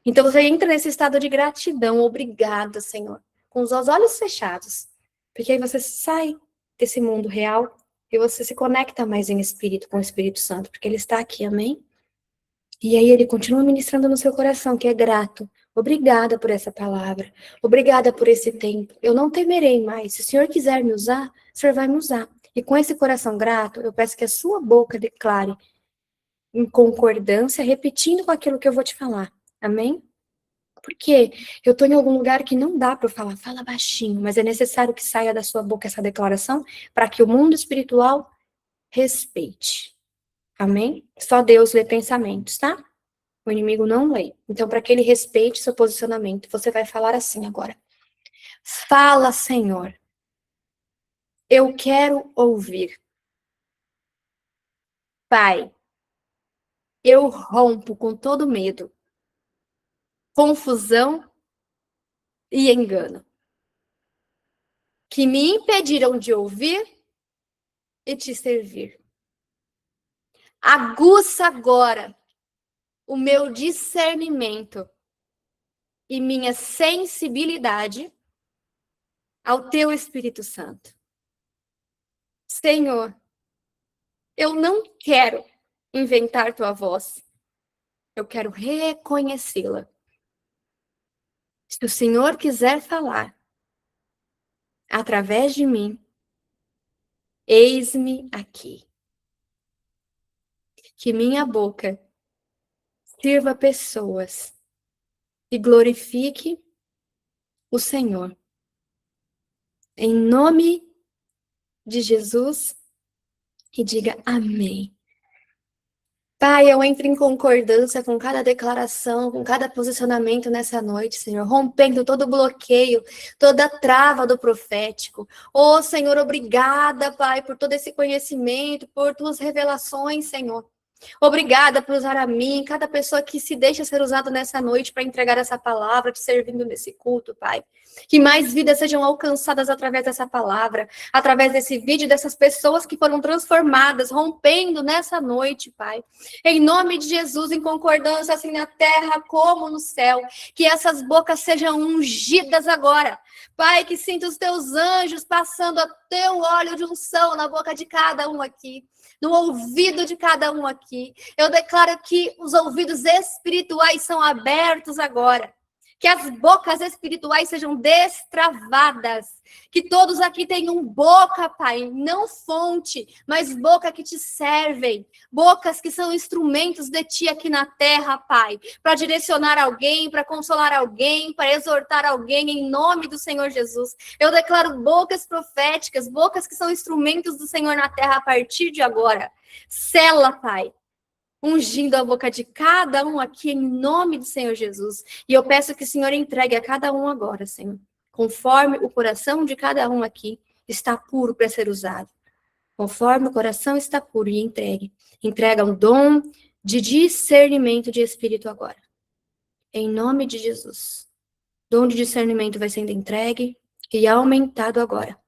Então você entra nesse estado de gratidão, obrigada, Senhor, com os olhos fechados, porque aí você sai desse mundo real e você se conecta mais em espírito com o Espírito Santo, porque ele está aqui, amém? E aí ele continua ministrando no seu coração, que é grato. Obrigada por essa palavra. Obrigada por esse tempo. Eu não temerei mais. Se o Senhor quiser me usar, o Senhor vai me usar. E com esse coração grato, eu peço que a sua boca declare em concordância, repetindo com aquilo que eu vou te falar. Amém? Porque eu estou em algum lugar que não dá para eu falar, fala baixinho, mas é necessário que saia da sua boca essa declaração para que o mundo espiritual respeite. Amém? Só Deus lê pensamentos, tá? O inimigo não lê. Então, para que ele respeite seu posicionamento, você vai falar assim agora. Fala, Senhor. Eu quero ouvir. Pai, eu rompo com todo medo, confusão e engano, que me impediram de ouvir e te servir. Aguça agora o meu discernimento e minha sensibilidade ao teu Espírito Santo. Senhor, eu não quero inventar tua voz. Eu quero reconhecê-la. Se o Senhor quiser falar através de mim, eis-me aqui. Que minha boca sirva pessoas e glorifique o Senhor. Em nome de Jesus, e diga amém. Pai, eu entro em concordância com cada declaração, com cada posicionamento nessa noite, Senhor, rompendo todo bloqueio, toda trava do profético. Oh, Senhor, obrigada, Pai, por todo esse conhecimento, por tuas revelações, Senhor. Obrigada por usar a mim, cada pessoa que se deixa ser usada nessa noite para entregar essa palavra, te servindo nesse culto, Pai. Que mais vidas sejam alcançadas através dessa palavra, através desse vídeo, dessas pessoas que foram transformadas, rompendo nessa noite, Pai. Em nome de Jesus, em concordância, assim na terra como no céu, que essas bocas sejam ungidas agora. Pai, que sinta os teus anjos passando a teu óleo de unção na boca de cada um aqui, no ouvido de cada um aqui. Eu declaro que os ouvidos espirituais são abertos agora. Que as bocas espirituais sejam destravadas. Que todos aqui tenham boca, Pai, não fonte, mas boca que te servem. Bocas que são instrumentos de Ti aqui na terra, Pai. Para direcionar alguém, para consolar alguém, para exortar alguém, em nome do Senhor Jesus. Eu declaro bocas proféticas, bocas que são instrumentos do Senhor na terra a partir de agora. Sela, Pai, ungindo a boca de cada um aqui em nome do Senhor Jesus. E eu peço que o Senhor entregue a cada um agora, Senhor, conforme o coração de cada um aqui está puro para ser usado. Conforme o coração está puro e entregue. Entrega um dom de discernimento de espírito agora. Em nome de Jesus. Dom de discernimento vai sendo entregue e aumentado agora.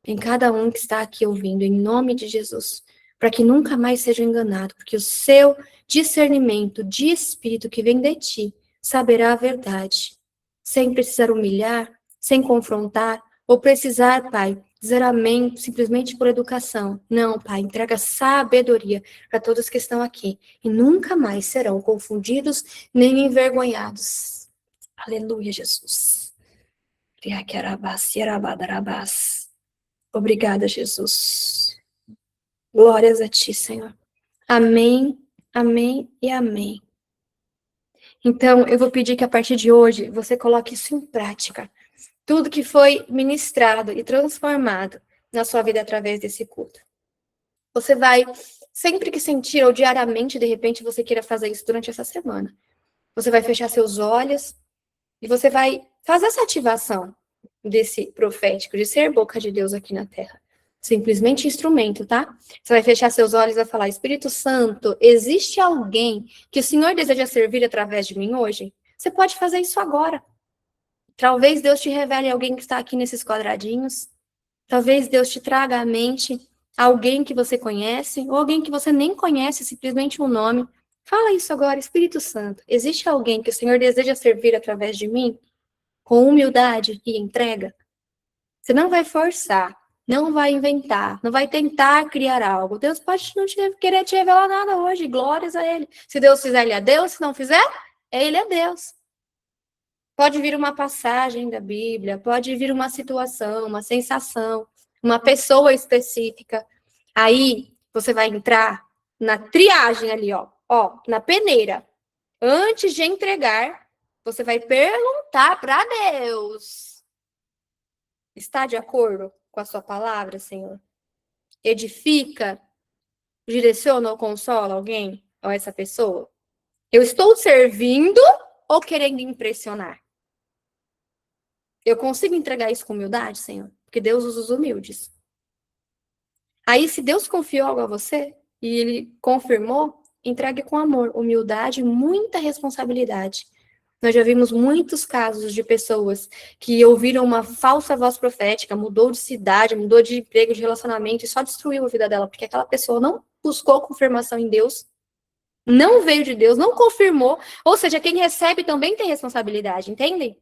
Em cada um que está aqui ouvindo, em nome de Jesus. Para que nunca mais seja enganado, porque o seu discernimento de espírito que vem de ti saberá a verdade, sem precisar humilhar, sem confrontar, ou precisar, Pai, dizer amém simplesmente por educação. Não, Pai, entrega sabedoria para todos que estão aqui, e nunca mais serão confundidos nem envergonhados. Aleluia, Jesus. Obrigada, Jesus. Glórias a Ti, Senhor. Amém, amém e amém. Então, eu vou pedir que a partir de hoje você coloque isso em prática. Tudo que foi ministrado e transformado na sua vida através desse culto. Você vai, sempre que sentir, ou diariamente, de repente, você queira fazer isso durante essa semana. Você vai fechar seus olhos e você vai fazer essa ativação desse profético, de ser boca de Deus aqui na terra. Simplesmente instrumento, tá? Você vai fechar seus olhos e vai falar: Espírito Santo, existe alguém que o Senhor deseja servir através de mim hoje? Você pode fazer isso agora. Talvez Deus te revele alguém que está aqui nesses quadradinhos. Talvez Deus te traga à mente alguém que você conhece, ou alguém que você nem conhece, simplesmente um nome. Fala isso agora: Espírito Santo, existe alguém que o Senhor deseja servir através de mim? Com humildade e entrega. Você não vai forçar. Não vai inventar, não vai tentar criar algo. Deus pode não querer te revelar nada hoje, glórias a Ele. Se Deus fizer, Ele é Deus, se não fizer, Ele é Deus. Pode vir uma passagem da Bíblia, pode vir uma situação, uma sensação, uma pessoa específica. Aí, você vai entrar na triagem ali, ó, na peneira. Antes de entregar, você vai perguntar para Deus: está de acordo com a sua palavra, Senhor? Edifica, direciona ou consola alguém ou essa pessoa? Eu estou servindo ou querendo impressionar? Eu consigo entregar isso com humildade, Senhor? Porque Deus usa os humildes. Aí, se Deus confiou algo a você e Ele confirmou, entregue com amor, humildade, muita responsabilidade. Nós já vimos muitos casos de pessoas que ouviram uma falsa voz profética, mudou de cidade, mudou de emprego, de relacionamento, e só destruiu a vida dela, porque aquela pessoa não buscou confirmação em Deus, não veio de Deus, não confirmou. Ou seja, quem recebe também tem responsabilidade, entendem?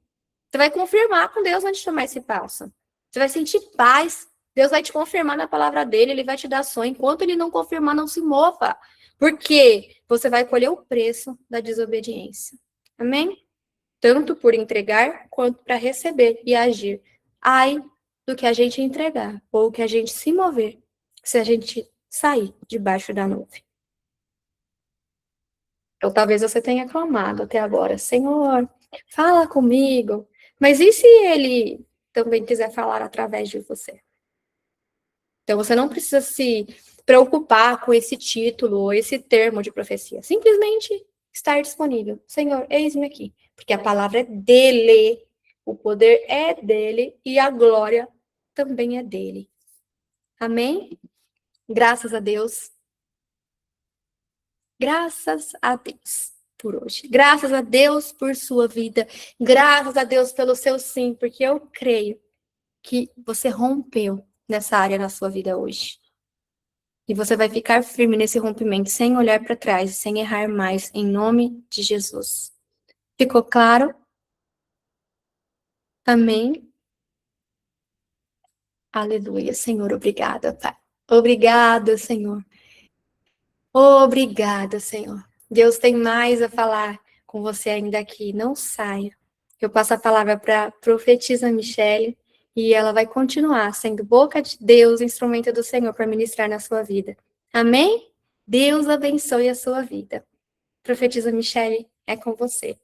Você vai confirmar com Deus antes de tomar esse passo. Você vai sentir paz. Deus vai te confirmar na palavra dele, Ele vai te dar som. Enquanto Ele não confirmar, não se mova. Porque você vai colher o preço da desobediência. Amém? Tanto por entregar, quanto para receber e agir. Ai do que a gente entregar, ou que a gente se mover, se a gente sair debaixo da nuvem. Ou talvez você tenha clamado até agora: Senhor, fala comigo. Mas e se Ele também quiser falar através de você? Então você não precisa se preocupar com esse título ou esse termo de profecia. Simplesmente estar disponível. Senhor, eis-me aqui. Porque a palavra é dele, o poder é dele e a glória também é dele. Amém? Graças a Deus. Graças a Deus por hoje. Graças a Deus por sua vida. Graças a Deus pelo seu sim, porque eu creio que você rompeu nessa área na sua vida hoje. E você vai ficar firme nesse rompimento, sem olhar para trás, sem errar mais, em nome de Jesus. Ficou claro? Amém? Aleluia, Senhor, obrigada, Pai. Obrigada, Senhor. Obrigada, Senhor. Deus tem mais a falar com você ainda aqui. Não saia. Eu passo a palavra para a profetisa Michele, e ela vai continuar sendo boca de Deus, instrumento do Senhor para ministrar na sua vida. Amém? Deus abençoe a sua vida. Profetisa Michele, é com você.